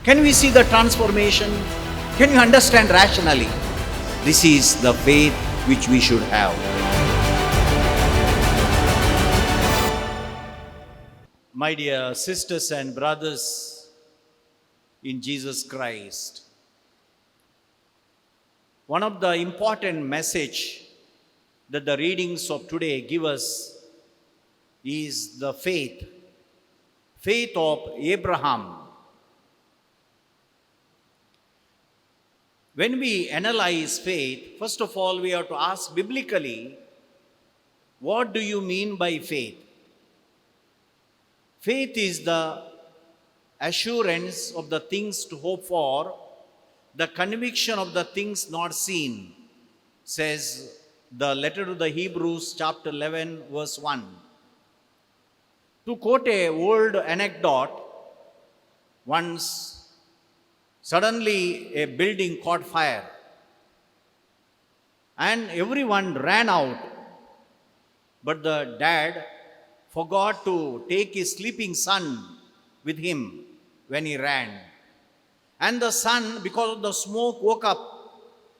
Can we see the transformation? Can you understand rationally? This is the faith which we should have. My dear sisters and brothers in Jesus Christ, one of the important message that the readings of today give us is the faith of Abraham. When we analyze faith, first of all, we have to ask biblically, what do you mean by faith? Faith is the assurance of the things to hope for, the conviction of the things not seen, says the letter to the Hebrews, chapter 11, verse 1. To quote an old anecdote, once suddenly a building caught fire and everyone ran out, but the dad forgot to take his sleeping son with him when he ran. And the son, because of the smoke, woke up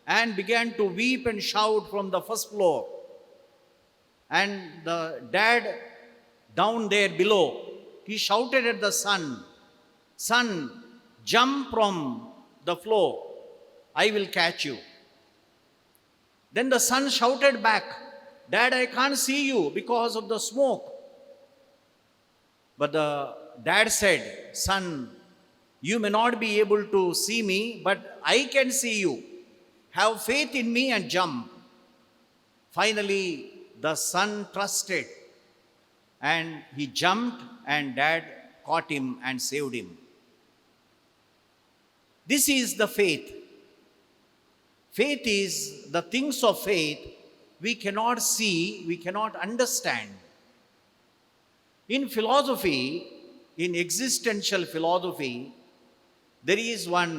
and began to weep and shout from the first floor. And the dad down there below, he shouted at the son, "Son, jump from the floor, I will catch you." Then the son shouted back, "Dad, I can't see you because of the smoke." But the dad said, "Son, you may not be able to see me, but I can see you. Have faith in me and jump." Finally, the son trusted and he jumped, and dad caught him and saved him. This is the faith. Faith is the things of faith we cannot see, we cannot understand. In philosophy, in existential philosophy, there is one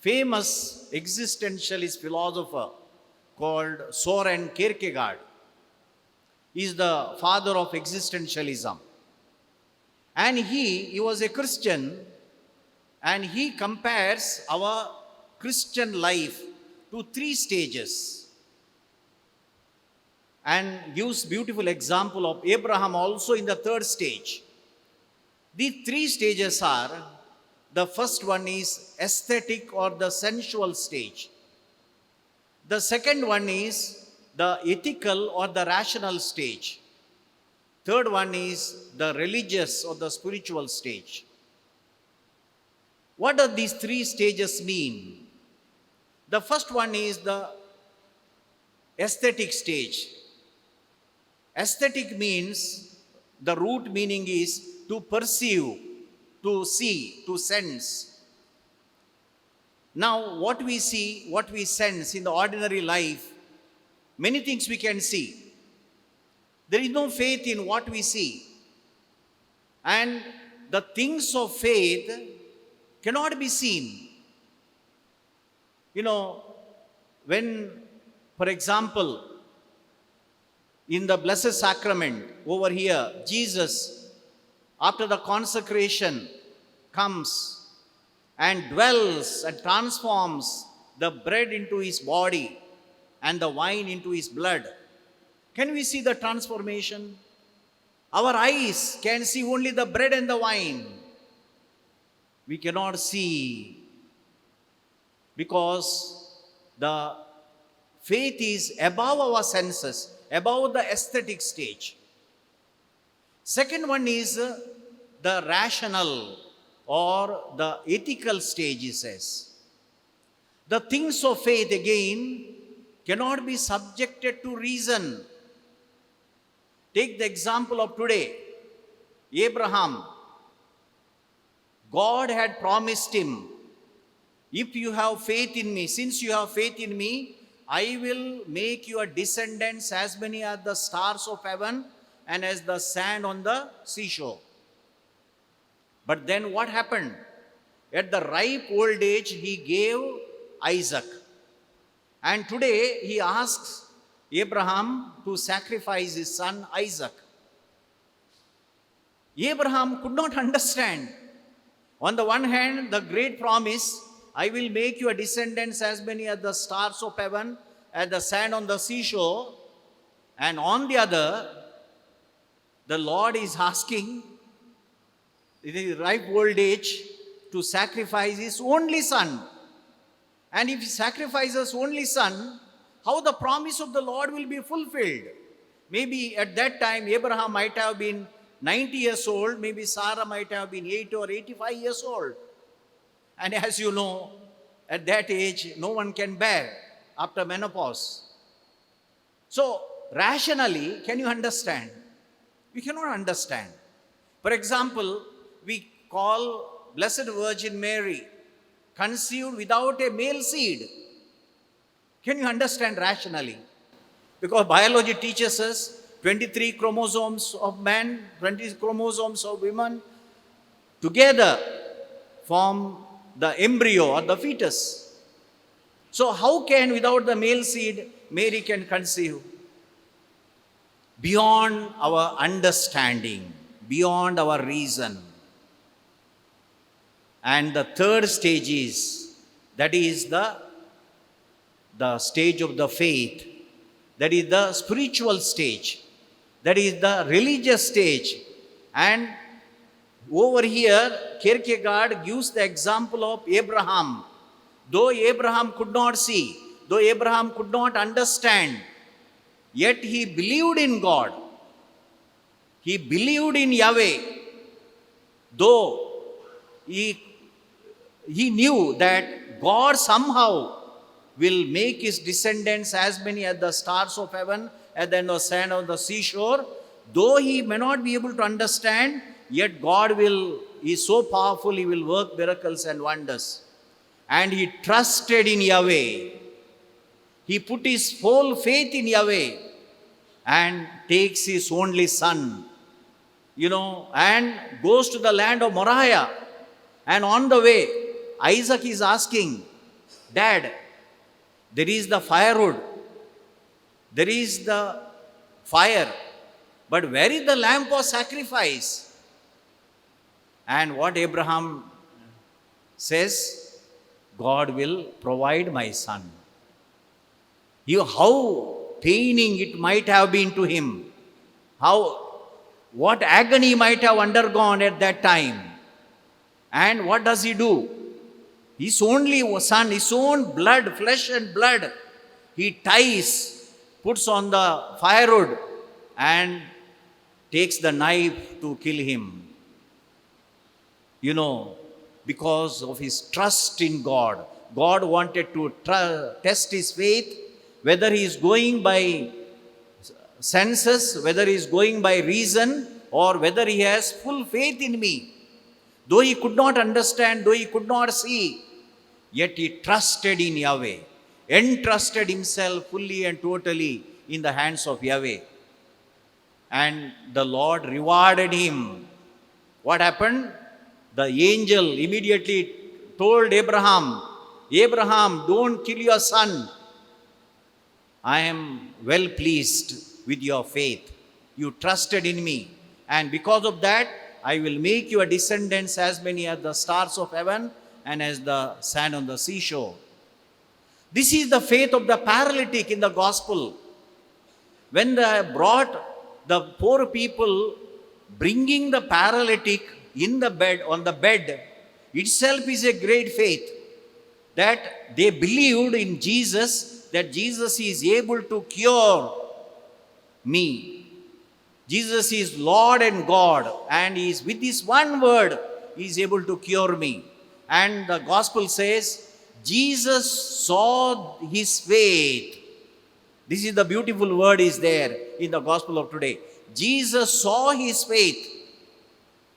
famous existentialist philosopher called Soren Kierkegaard. He is the father of existentialism. And he was a Christian, and he compares our Christian life to 3 stages and gives beautiful example of Abraham also in the 3rd stage. These 3 stages are, the first one is aesthetic or the sensual stage. The second one is the ethical or the rational stage. Third one is the religious or the spiritual stage. What do these 3 stages mean? The first one is the aesthetic stage. Aesthetic means, the root meaning is to perceive, to see, to sense. Now, what we see, what we sense in the ordinary life, many things we can see. There is no faith in what we see. And the things of faith cannot be seen. When, for example, in the Blessed Sacrament over here, Jesus, after the consecration, comes and dwells and transforms the bread into his body and the wine into his blood. Can we see the transformation? Our eyes can see only the bread and the wine. We cannot see because the faith is above our senses, above the aesthetic stage. Second one is the rational or the ethical stage, he says. The things of faith, again, cannot be subjected to reason. Take the example of today. Abraham, God had promised him, "If you have faith in me, since you have faith in me, I will make your descendants as many as the stars of heaven and as the sand on the seashore." But then what happened? At the ripe old age, he gave Isaac. And today he asks Abraham to sacrifice his son Isaac. Abraham could not understand. On the one hand, the great promise, I will make your descendants as many as the stars of heaven, as the sand on the seashore. And on the other, the Lord is asking, in his ripe old age, to sacrifice his only son. And if he sacrifices only son, how the promise of the Lord will be fulfilled? Maybe at that time, Abraham might have been 90 years old, maybe Sarah might have been 80 or 85 years old. And as you know, at that age, no one can bear after menopause. So, rationally, can you understand? We cannot understand. For example, we call Blessed Virgin Mary conceived without a male seed. Can you understand rationally? Because biology teaches us 23 chromosomes of man, 20 chromosomes of women together form the embryo or the fetus. So how can, without the male seed, Mary can conceive? Beyond our understanding, beyond our reason. And the third stage is, that is the stage of the faith. That is the spiritual stage. That is the religious stage. And over here, Kierkegaard gives the example of Abraham. Though Abraham could not see, though Abraham could not understand, yet he believed in God. He believed in Yahweh. Though he knew that God somehow will make his descendants as many as the stars of heaven, as the sand on the seashore. Though he may not be able to understand, yet God is so powerful, he will work miracles and wonders. And he trusted in Yahweh. He put his whole faith in Yahweh and takes his only son, and goes to the land of Moriah. And on the way, Isaac is asking, Dad, there is the firewood, there is the fire, but where is the lamb for sacrifice? And what Abraham says, God will provide my son. How paining it might have been to him, what agony might have undergone at that time. And what does he do? His only son, his own blood, flesh and blood, he ties, puts on the firewood and takes the knife to kill him. Because of his trust in God. God wanted to test his faith, whether he is going by senses, whether he is going by reason, or whether he has full faith in me. Though he could not understand, though he could not see, yet he trusted in Yahweh, entrusted himself fully and totally in the hands of Yahweh. And the Lord rewarded him. What happened? The angel immediately told Abraham, don't kill your son. I am well pleased with your faith. You trusted in me. And because of that, I will make your descendants as many as the stars of heaven and as the sand on the seashore. This is the faith of the paralytic in the gospel. When they brought the poor people, bringing the paralytic on the bed, itself is a great faith. That they believed in Jesus, that Jesus is able to cure me. Jesus is Lord and God, and he is with his one word, he is able to cure me. And the gospel says, Jesus saw his faith. This is the beautiful word is there in the gospel of today. Jesus saw his faith.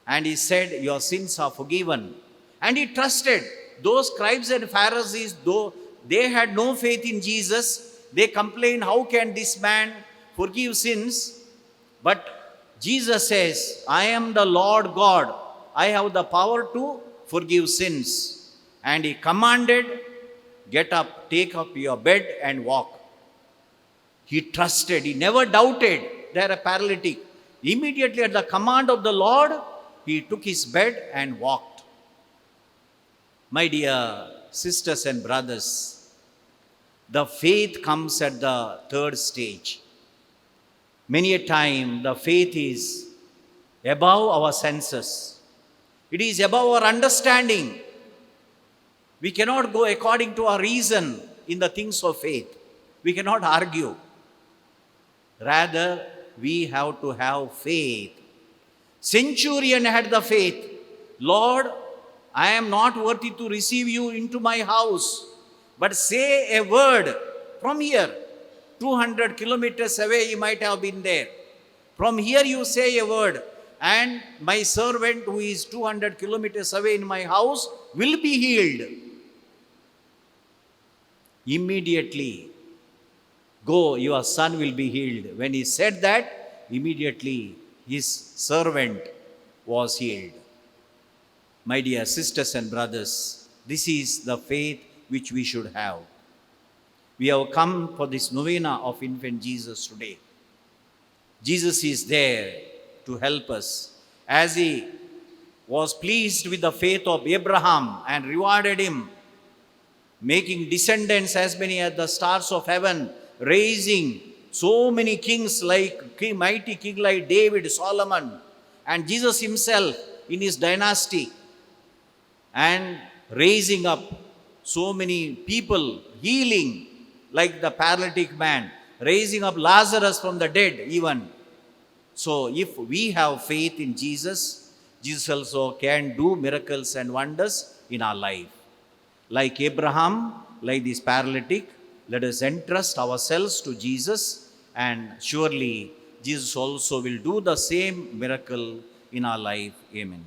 And he said, your sins are forgiven. And he trusted. Those scribes and Pharisees, though they had no faith in Jesus, they complained, how can this man forgive sins? But Jesus says, I am the Lord God. I have the power to forgive sins. And he commanded, get up, take up your bed and walk. He trusted. He never doubted. They are a paralytic. Immediately at the command of the Lord, he took his bed and walked. My dear sisters and brothers, the faith comes at the third stage. Many a time, the faith is above our senses. It is above our understanding. We cannot go according to our reason in the things of faith. We cannot argue. Rather, we have to have faith. Centurion had the faith. Lord, I am not worthy to receive you into my house, but say a word from here. 200 kilometers away, he might have been there. From here, you say a word, and my servant who is 200 kilometers away in my house will be healed. Immediately, go, your son will be healed. When he said that, immediately his servant was healed. My dear sisters and brothers, this is the faith which we should have. We have come for this novena of infant Jesus today. Jesus is there to help us. As he was pleased with the faith of Abraham and rewarded him, making descendants as many as the stars of heaven, raising so many kings like mighty king like David, Solomon, and Jesus himself in his dynasty, and raising up so many people, healing like the paralytic man, raising up Lazarus from the dead even. So if we have faith in Jesus, Jesus also can do miracles and wonders in our life. Like Abraham, like this paralytic, let us entrust ourselves to Jesus, and surely Jesus also will do the same miracle in our life. Amen.